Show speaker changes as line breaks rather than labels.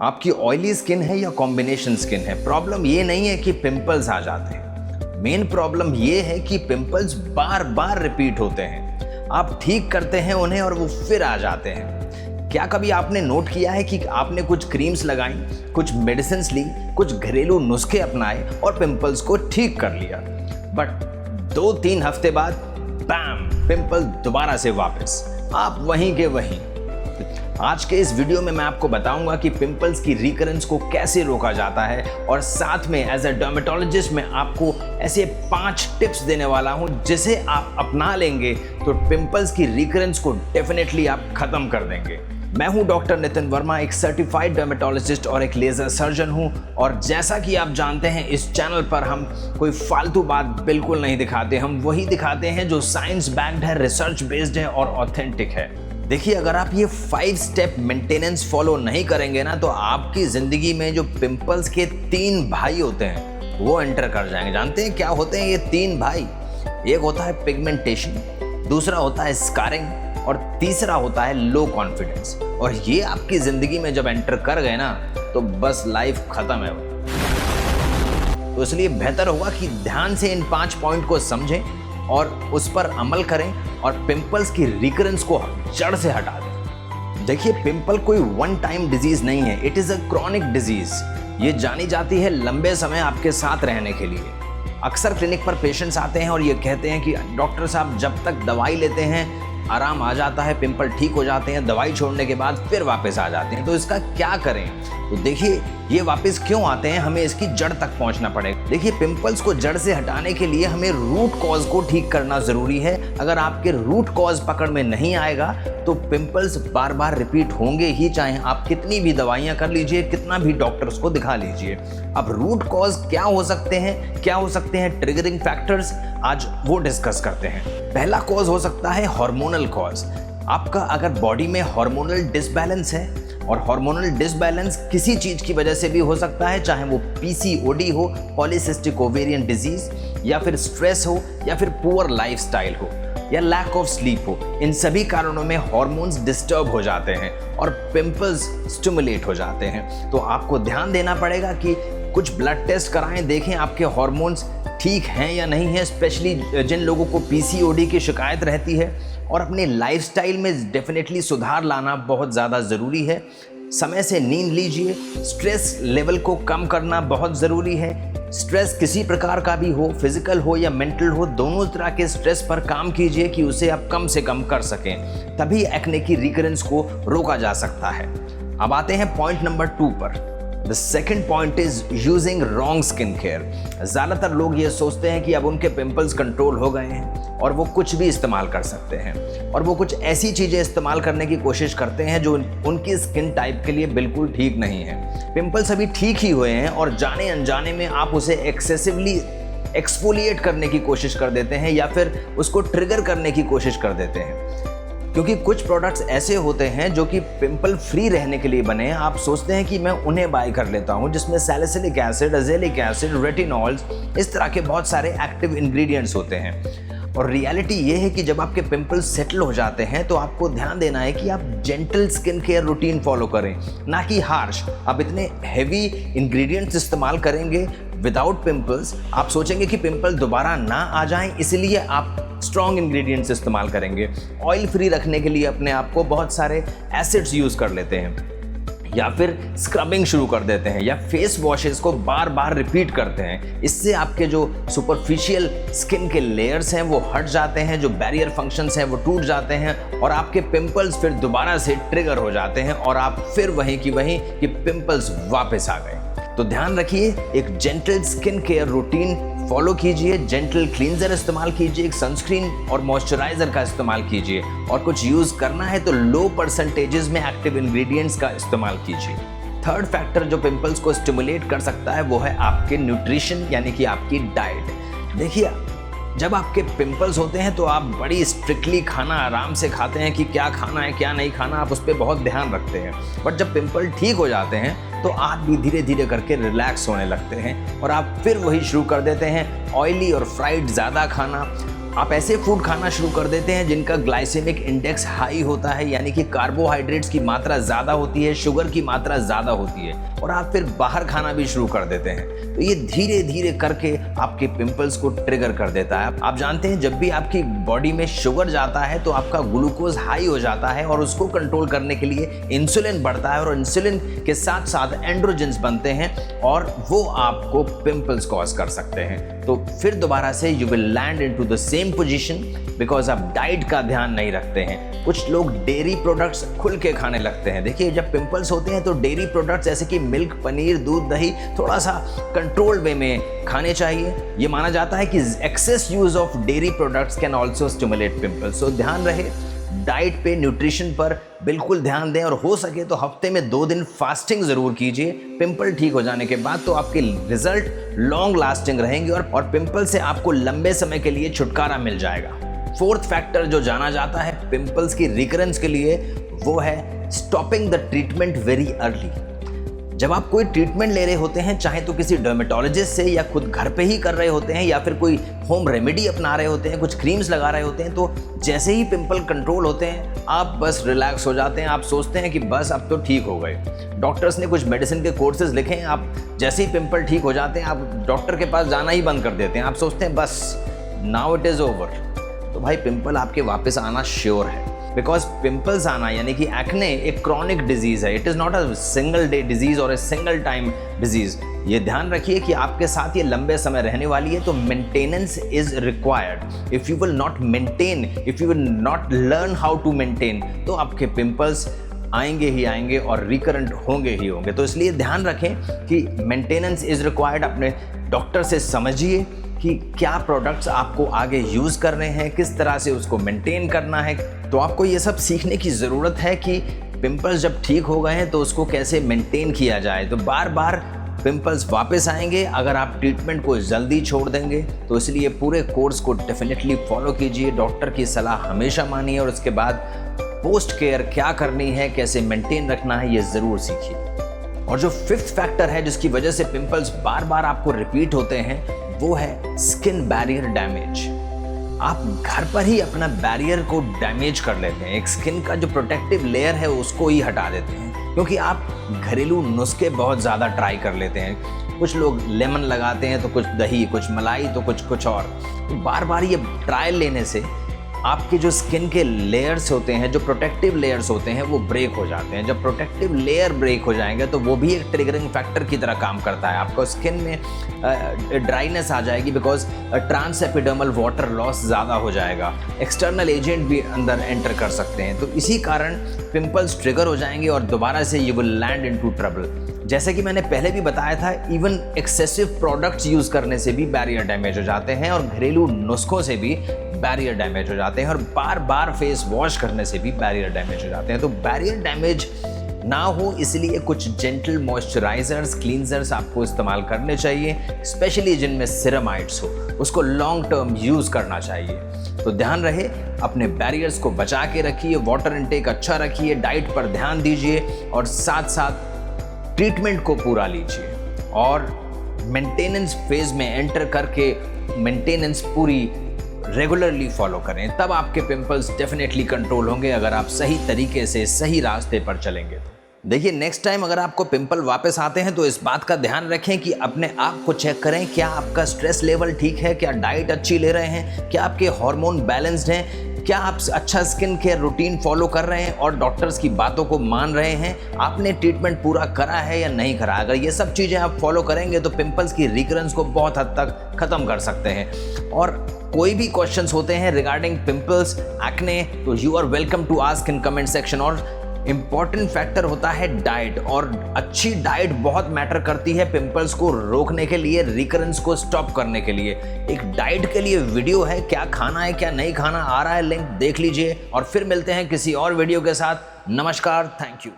आपकी oily skin है या कॉम्बिनेशन स्किन है, प्रॉब्लम ये नहीं है कि पिंपल्स आ जाते हैं। मेन प्रॉब्लम ये है कि पिंपल्स बार बार रिपीट होते हैं। आप ठीक करते हैं उन्हें और वो फिर आ जाते हैं। क्या कभी आपने नोट किया है कि आपने कुछ क्रीम्स लगाई, कुछ मेडिसिन ली, कुछ घरेलू नुस्खे अपनाए और पिंपल्स को ठीक कर लिया, बट 2-3 हफ्ते बाद बैम, पिंपल दोबारा से वापस, आप वहीं के वहीं। आज के इस वीडियो में मैं आपको बताऊंगा कि पिंपल्स की रिकरेंस को कैसे रोका जाता है और साथ में एज अ डर्मेटोलॉजिस्ट मैं आपको ऐसे 5 टिप्स देने वाला हूं जिसे आप अपना लेंगे तो पिंपल्स की रिकरेंस को डेफिनेटली आप खत्म कर देंगे। मैं हूं डॉक्टर नितिन वर्मा, एक सर्टिफाइड डर्मेटोलॉजिस्ट और एक लेजर सर्जन हूं, और जैसा कि आप जानते हैं इस चैनल पर हम कोई फालतू बात बिल्कुल नहीं दिखाते। हम वही दिखाते हैं जो साइंस बैक्ड है, रिसर्च बेस्ड है और ऑथेंटिक है। देखिए, अगर आप ये 5 स्टेप मेंटेनेंस फॉलो नहीं करेंगे ना तो आपकी जिंदगी में जो पिंपल्स के 3 भाई होते हैं वो एंटर कर जाएंगे। जानते हैं क्या होते हैं ये 3 भाई? एक होता है पिगमेंटेशन, दूसरा होता है स्कारिंग और तीसरा होता है लो कॉन्फिडेंस। और ये आपकी जिंदगी में जब एंटर कर गए ना तो बस लाइफ खत्म है। तो इसलिए बेहतर होगा कि ध्यान से इन 5 पॉइंट को समझें और उस पर अमल करें और पिंपल्स की रिकरेंस को जड़ से हटा दें। देखिए, पिंपल कोई वन टाइम डिजीज नहीं है, it is a chronic disease. ये जानी जाती है लंबे समय आपके साथ रहने के लिए। अक्सर क्लिनिक पर पेशेंट्स आते हैं और ये कहते हैं कि डॉक्टर साहब, जब तक दवाई लेते हैं आराम आ जाता है, पिंपल ठीक हो जाते हैं, दवाई छोड़ने के बाद फिर वापस आ जाते हैं, तो इसका क्या करें? तो देखिए, ये वापस क्यों आते हैं, हमें इसकी जड़ तक पहुंचना पड़ेगा। देखिए, पिंपल्स को जड़ से हटाने के लिए हमें रूट कॉज को ठीक करना ज़रूरी है। अगर आपके रूट कॉज पकड़ में नहीं आएगा तो पिंपल्स बार बार रिपीट होंगे ही, चाहे आप कितनी भी दवाइयाँ कर लीजिए, कितना भी डॉक्टर्स को दिखा लीजिए। अब रूट कॉज क्या हो सकते हैं, ट्रिगरिंग फैक्टर्स, आज वो डिस्कस करते हैं। पहला कॉज हो सकता है हार्मोनल कॉज। आपका अगर बॉडी में हार्मोनल डिसबैलेंस है, और हार्मोनल डिसबैलेंस किसी चीज की वजह से भी हो सकता है, चाहे वो पीसीओडी हो, पॉलीसिस्टिक ओवेरियन डिजीज, या फिर स्ट्रेस हो, या फिर पुअर लाइफस्टाइल हो, या लैक ऑफ स्लीप हो। इन सभी कारणों में हार्मोन्स डिस्टर्ब हो जाते हैं और पिंपल्स स्टिमुलेट हो जाते हैं। तो आपको ध्यान देना पड़ेगा कि कुछ ब्लड टेस्ट कराएं, देखें आपके हार्मोन्स ठीक हैं या नहीं है, स्पेशली जिन लोगों को पीसीओडी की शिकायत रहती है। और अपने लाइफस्टाइल में डेफिनेटली सुधार लाना बहुत ज़्यादा ज़रूरी है। समय से नींद लीजिए, स्ट्रेस लेवल को कम करना बहुत ज़रूरी है। स्ट्रेस किसी प्रकार का भी हो, फिजिकल हो या मेंटल हो, दोनों तरह के स्ट्रेस पर काम कीजिए कि उसे आप कम से कम कर सकें, तभी एक्ने की रिकरेंस को रोका जा सकता है। अब आते हैं पॉइंट नंबर 2 पर। The second point is using wrong skin care। ज़्यादातर लोग ये सोचते हैं कि अब उनके पिंपल्स कंट्रोल हो गए हैं और वो कुछ भी इस्तेमाल कर सकते हैं, और वो कुछ ऐसी चीज़ें इस्तेमाल करने की कोशिश करते हैं जो उनकी स्किन टाइप के लिए बिल्कुल ठीक नहीं है। पिंपल्स अभी ठीक ही हुए हैं और जाने अनजाने में आप उसे एक्सेसिवली एक्सफोलिएट करने की कोशिश कर देते हैं या फिर उसको ट्रिगर करने की कोशिश कर देते हैं। क्योंकि कुछ प्रोडक्ट्स ऐसे होते हैं जो कि पिंपल फ्री रहने के लिए बने हैं। आप सोचते हैं कि मैं उन्हें बाय कर लेता हूं, जिसमें सैलिसिलिक एसिड, अज़ेलिक एसिड, रेटिनॉल्स, इस तरह के बहुत सारे एक्टिव इंग्रेडिएंट्स होते हैं। और रियलिटी ये है कि जब आपके पिंपल्स सेटल हो जाते हैं तो आपको ध्यान देना है कि आप gentle skin care routine follow करें, ना कि हार्श। आप इतने हैवी इंग्रेडिएंट्स इस्तेमाल करेंगे विदाउट पिंपल्स, आप सोचेंगे कि पिंपल दोबारा ना आ जाएं, इसलिए आप स्ट्रॉन्ग इंग्रेडिएंट्स इस्तेमाल करेंगे। ऑयल फ्री रखने के लिए अपने आप को बहुत सारे एसिड्स यूज़ कर लेते हैं, या फिर स्क्रबिंग शुरू कर देते हैं, या फेस वॉशेस को बार बार रिपीट करते हैं। इससे आपके जो सुपरफिशियल स्किन के लेयर्स हैं वो हट जाते हैं, जो बैरियर फंक्शंस हैं वो टूट जाते हैं, और आपके पिंपल्स फिर दोबारा से ट्रिगर हो जाते हैं और आप फिर वहीं की वहीं कि पिंपल्स वापस आ गए। तो ध्यान रखिए, एक gentle skin care routine follow कीजिए, जेंटल क्लींजर इस्तेमाल कीजिए, एक सनस्क्रीन और मॉइस्चराइजर का इस्तेमाल कीजिए, और कुछ यूज़ करना है तो लो परसेंटेजेस में एक्टिव इंग्रेडिएंट्स का इस्तेमाल कीजिए। थर्ड फैक्टर जो पिंपल्स को स्टिमुलेट कर सकता है वो है आपके न्यूट्रिशन, यानी कि आपकी डाइट। देखिए, जब आपके पिंपल्स होते हैं तो आप बड़ी स्ट्रिक्टली खाना आराम से खाते हैं कि क्या खाना है क्या नहीं खाना, आप उस पर बहुत ध्यान रखते हैं। बट जब पिंपल ठीक हो जाते हैं तो आप भी धीरे धीरे करके रिलैक्स होने लगते हैं और आप फिर वही शुरू कर देते हैं, ऑयली और फ्राइड ज़्यादा खाना, आप ऐसे फूड खाना शुरू कर देते हैं जिनका ग्लाइसेमिक इंडेक्स हाई होता है, यानी कि कार्बोहाइड्रेट्स की मात्रा ज़्यादा होती है, शुगर की मात्रा ज़्यादा होती है, और आप फिर बाहर खाना भी शुरू कर देते हैं। तो ये धीरे धीरे करके आपके पिंपल्स को ट्रिगर कर देता है। आप जानते हैं जब भी आपकी बॉडी में शुगर जाता है तो आपका ग्लूकोज हाई हो जाता है और उसको कंट्रोल करने के लिए इंसुलिन बढ़ता है, और इंसुलिन के साथ साथ एंड्रोजेंस बनते हैं और वो आपको पिंपल्स कॉज कर सकते हैं। तो फिर दोबारा से you will land into the same position because आप डाइट का ध्यान नहीं रखते हैं। कुछ लोग डेयरी प्रोडक्ट्स खुल के खाने लगते हैं। देखिए, जब पिंपल्स होते हैं तो डेयरी प्रोडक्ट्स जैसे कि मिल्क, पनीर, दूध, दही थोड़ा सा कंट्रोल्ड वे में खाने चाहिए। ये माना जाता है कि excess use of dairy products can also stimulate pimples. So ध्यान रहे, डाइट पे, न्यूट्रिशन पर बिल्कुल ध्यान दें, और हो सके तो हफ्ते में 2 दिन फास्टिंग ज़रूर कीजिए। पिंपल ठीक हो जाने के बाद तो आपके रिजल्ट लॉन्ग लास्टिंग रहेंगे और पिंपल से आपको लंबे समय के लिए छुटकारा मिल जाएगा। 4th फैक्टर जो जाना जाता है पिंपल्स की रिकरेंस के लिए, वो है stopping the treatment very early. जब आप कोई ट्रीटमेंट ले रहे होते हैं, चाहे तो किसी डर्मेटोलॉजिस्ट से या खुद घर पे ही कर रहे होते हैं या फिर कोई होम रेमेडी अपना रहे होते हैं, कुछ क्रीम्स लगा रहे होते हैं, तो जैसे ही पिंपल कंट्रोल होते हैं आप बस रिलैक्स हो जाते हैं। आप सोचते हैं कि बस अब तो ठीक हो गए। डॉक्टर्स ने कुछ मेडिसिन के कोर्सेज लिखे हैं, आप जैसे ही पिंपल ठीक हो जाते हैं आप डॉक्टर के पास जाना ही बंद कर देते हैं। आप सोचते हैं बस नाउ इट इज़ ओवर। तो भाई पिंपल आपके वापस आना श्योर है, बिकॉज पिंपल्स आना यानी कि एक्ने एक क्रॉनिक डिजीज है। It is not a single day disease और ए सिंगल टाइम डिजीज। ये ध्यान रखिए कि आपके साथ ये लंबे समय रहने वाली है, तो maintenance is required. If you will not maintain, if you will not learn how to maintain, तो आपके पिंपल्स आएंगे ही आएंगे और रिकरेंट होंगे ही होंगे। तो इसलिए ध्यान रखें कि मेंटेनेंस इज रिक्वायर्ड। अपने डॉक्टर से समझिए कि क्या प्रोडक्ट्स आपको आगे यूज़ करने हैं, किस तरह से उसको मेंटेन करना है। तो आपको ये सब सीखने की ज़रूरत है कि पिंपल्स जब ठीक हो गए हैं तो उसको कैसे मेंटेन किया जाए। तो बार बार पिंपल्स वापस आएंगे अगर आप ट्रीटमेंट को जल्दी छोड़ देंगे। तो इसलिए पूरे कोर्स को डेफिनेटली फॉलो कीजिए, डॉक्टर की सलाह हमेशा मानिए, और उसके बाद पोस्ट केयर क्या करनी है, कैसे मेंटेन रखना है, ये ज़रूर सीखिए। और जो 5th फैक्टर है जिसकी वजह से पिंपल्स बार बार आपको रिपीट होते हैं, वो है स्किन बैरियर डैमेज। आप घर पर ही अपना बैरियर को डैमेज कर लेते हैं। एक स्किन का जो प्रोटेक्टिव लेयर है उसको ही हटा देते हैं, क्योंकि आप घरेलू नुस्खे बहुत ज़्यादा ट्राई कर लेते हैं। कुछ लोग लेमन लगाते हैं, तो कुछ दही, कुछ मलाई, तो कुछ और। तो बार बार ये ट्रायल लेने से आपके जो स्किन के लेयर्स होते हैं, जो प्रोटेक्टिव लेयर्स होते हैं, वो ब्रेक हो जाते हैं। जब प्रोटेक्टिव लेयर ब्रेक हो जाएंगे तो वो भी एक ट्रिगरिंग फैक्टर की तरह काम करता है। आपको स्किन में ड्राइनेस आ जाएगी, because trans epidermal water loss ज़्यादा हो जाएगा। एक्सटर्नल एजेंट भी अंदर एंटर कर सकते हैं। तो इसी कारण पिंपल्स ट्रिगर हो जाएंगे और दोबारा से you will land into trouble. जैसे कि मैंने पहले भी बताया था, इवन एक्सेसिव प्रोडक्ट्स यूज़ करने से भी बैरियर डैमेज हो जाते हैं, और घरेलू नुस्खों से भी बैरियर डैमेज हो जाते हैं, और बार बार फेस वॉश करने से भी बैरियर डैमेज हो जाते हैं। तो बैरियर डैमेज ना हो इसलिए कुछ जेंटल मॉइस्चराइजर्स, क्लींजर्स आपको इस्तेमाल करने चाहिए, स्पेशली जिनमें सिरामाइड्स हो, उसको लॉन्ग टर्म यूज़ करना चाहिए। तो ध्यान रहे, अपने बैरियर्स को बचा के रखिए, वाटर इनटेक अच्छा रखिए, डाइट पर ध्यान दीजिए, और साथ साथ ट्रीटमेंट को पूरा लीजिए, और मेंटेनेंस फेज में एंटर करके मेंटेनेंस पूरी रेगुलरली फॉलो करें। तब आपके पिंपल्स डेफिनेटली कंट्रोल होंगे, अगर आप सही तरीके से सही रास्ते पर चलेंगे तो। देखिए, नेक्स्ट टाइम अगर आपको पिंपल वापस आते हैं तो इस बात का ध्यान रखें कि अपने आप को चेक करें, क्या आपका स्ट्रेस लेवल ठीक है, क्या डाइट अच्छी ले रहे हैं, क्या आपके हार्मोन बैलेंस्ड हैं, क्या आप अच्छा स्किन केयर रूटीन फॉलो कर रहे हैं और डॉक्टर्स की बातों को मान रहे हैं, आपने ट्रीटमेंट पूरा करा है या नहीं करा। अगर ये सब चीज़ें आप फॉलो करेंगे तो पिंपल्स की रिकरेंस को बहुत हद तक ख़त्म कर सकते हैं। और कोई भी क्वेश्चंस होते हैं रिगार्डिंग पिंपल्स, एक्ने, तो you are welcome to ask in comment section. और इम्पॉर्टेंट फैक्टर होता है डाइट, और अच्छी डाइट बहुत मैटर करती है पिंपल्स को रोकने के लिए, रिकरेंस को स्टॉप करने के लिए। एक डाइट के लिए वीडियो है, क्या खाना है क्या नहीं खाना, आ रहा है लिंक, देख लीजिए। और फिर मिलते हैं किसी और वीडियो के साथ। नमस्कार, थैंक यू।